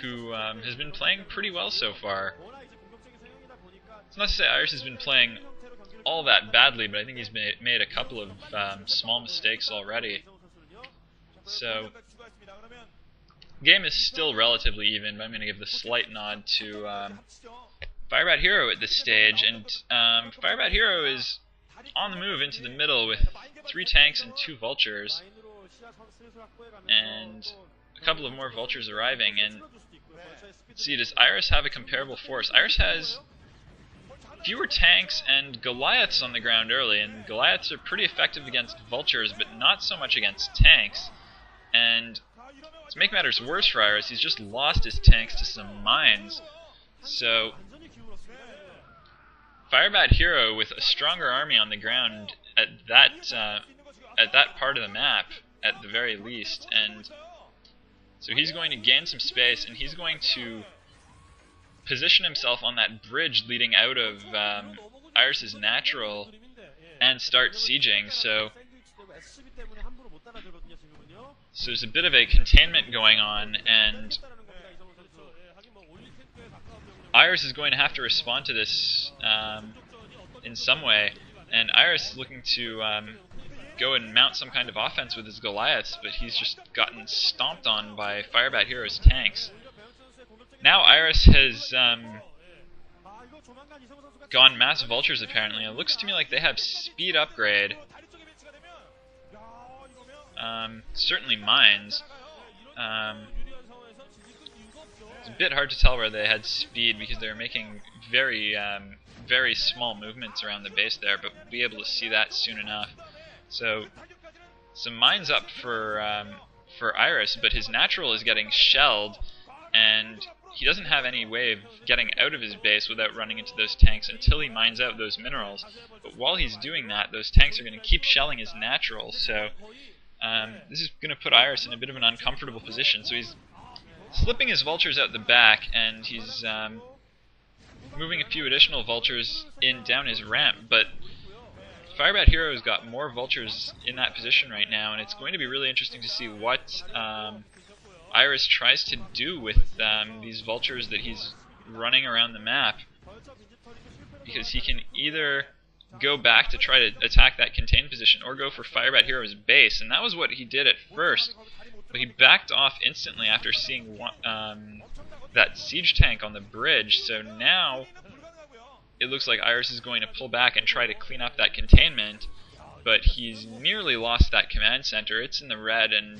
who has been playing pretty well so far. It's not to say Iris has been playing all that badly, but I think he's made a couple of small mistakes already. So, game is still relatively even, but I'm going to give the slight nod to Firebathero at this stage, and Firebathero is on the move into the middle with 3 tanks and 2 vultures, and a couple of more vultures arriving. And let's see, does Iris have a comparable force? Iris has fewer tanks and Goliaths on the ground early, and Goliaths are pretty effective against vultures, but not so much against tanks. And to make matters worse for Iris, he's just lost his tanks to some mines. So Firebathero with a stronger army on the ground at that part of the map, at the very least, and so he's going to gain some space, and he's going to position himself on that bridge leading out of Iris's natural and start sieging. So there's a bit of a containment going on, and Iris is going to have to respond to this in some way, and Iris is looking to go and mount some kind of offense with his Goliaths, but he's just gotten stomped on by Firebathero's tanks. Now Iris has gone mass vultures apparently. It looks to me like they have speed upgrade. Certainly mines. It's a bit hard to tell where they had speed because they were making very small movements around the base there, but we'll be able to see that soon enough. So some mines up for Iris, but his natural is getting shelled, and he doesn't have any way of getting out of his base without running into those tanks until he mines out those minerals. But while he's doing that, those tanks are going to keep shelling his natural, so this is going to put Iris in a bit of an uncomfortable position. So he's slipping his vultures out the back, and he's moving a few additional vultures down his ramp, but Firebathero's got more vultures in that position right now, and it's going to be really interesting to see what Iris tries to do with these vultures that he's running around the map, because he can either go back to try to attack that contained position or go for Firebathero's base, and that was what he did at first, but he backed off instantly after seeing that siege tank on the bridge. So now it looks like Iris is going to pull back and try to clean up that containment, but he's nearly lost that command center. It's in the red and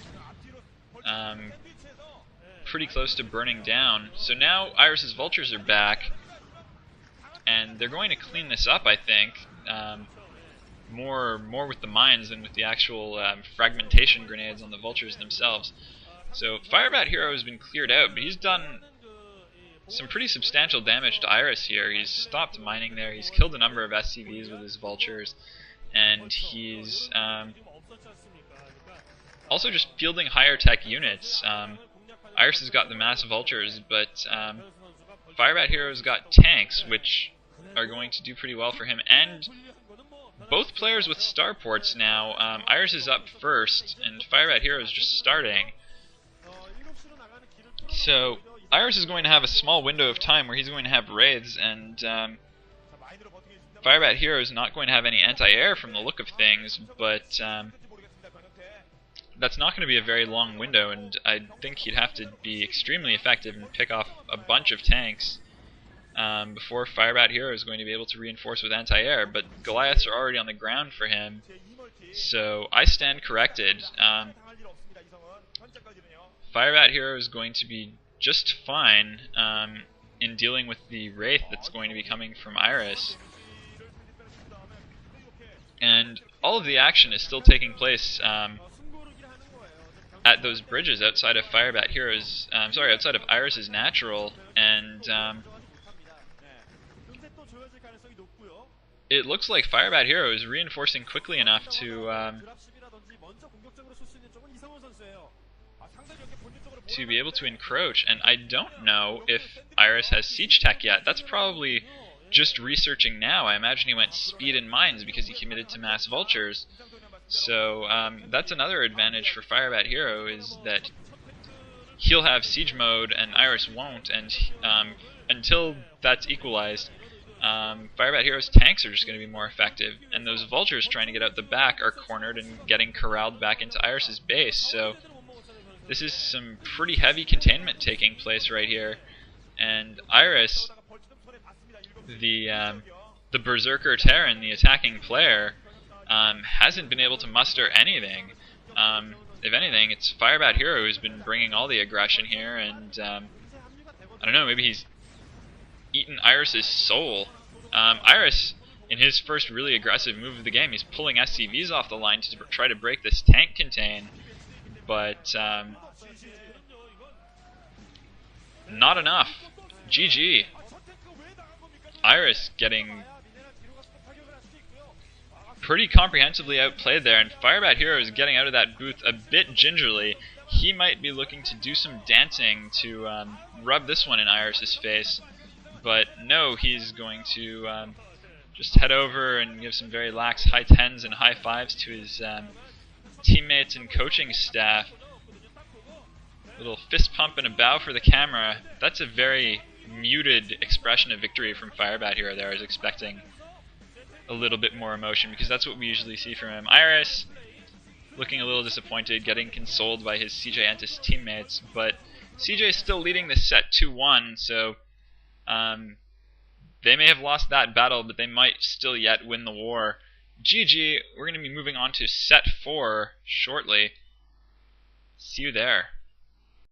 pretty close to burning down. So now Iris's vultures are back, and they're going to clean this up, I think. More with the mines than with the actual fragmentation grenades on the vultures themselves. So Firebathero has been cleared out, but he's done some pretty substantial damage to Iris here. He's stopped mining there, he's killed a number of SCVs with his vultures, and he's also just fielding higher tech units. Iris has got the mass vultures, but Firebathero's got tanks, which are going to do pretty well for him, and both players with starports now. Iris is up first, and Firebathero is just starting. So Iris is going to have a small window of time where he's going to have raids, and Firebathero is not going to have any anti-air from the look of things, but that's not going to be a very long window, and I think he'd have to be extremely effective and pick off a bunch of tanks before Firebathero is going to be able to reinforce with anti-air. But Goliaths are already on the ground for him, so I stand corrected. Firebathero is going to be just fine in dealing with the Wraith that's going to be coming from Iris. And all of the action is still taking place at those bridges outside of Firebathero's, outside of Iris's natural, and it looks like Firebathero is reinforcing quickly enough to be able to encroach, and I don't know if Iris has siege tech yet. That's probably just researching now. I imagine he went speed and mines because he committed to mass vultures. So that's another advantage for Firebathero, is that he'll have siege mode and Iris won't, and until that's equalized, Firebathero's tanks are just going to be more effective, and those vultures trying to get out the back are cornered and getting corralled back into Iris's base. So this is some pretty heavy containment taking place right here, and Iris, the Berserker Terran, the attacking player, hasn't been able to muster anything. If anything, it's Firebathero who's been bringing all the aggression here, and I don't know, maybe he's eaten Iris's soul. Iris, in his first really aggressive move of the game, he's pulling SCVs off the line to try to break this tank contain, but not enough. GG. Iris getting pretty comprehensively outplayed there, and Firebathero is getting out of that booth a bit gingerly. He might be looking to do some dancing to rub this one in Iris's face, but no, he's going to just head over and give some very lax high 10s and high 5s to his teammates and coaching staff. Little fist pump and a bow for the camera. That's a very muted expression of victory from Firebathero there. I was expecting a little bit more emotion, because that's what we usually see from him. Iris looking a little disappointed, getting consoled by his CJ Entus teammates, but CJ is still leading this set 2-1, so they may have lost that battle, but they might still yet win the war. GG, we're going to be moving on to set 4 shortly. See you there.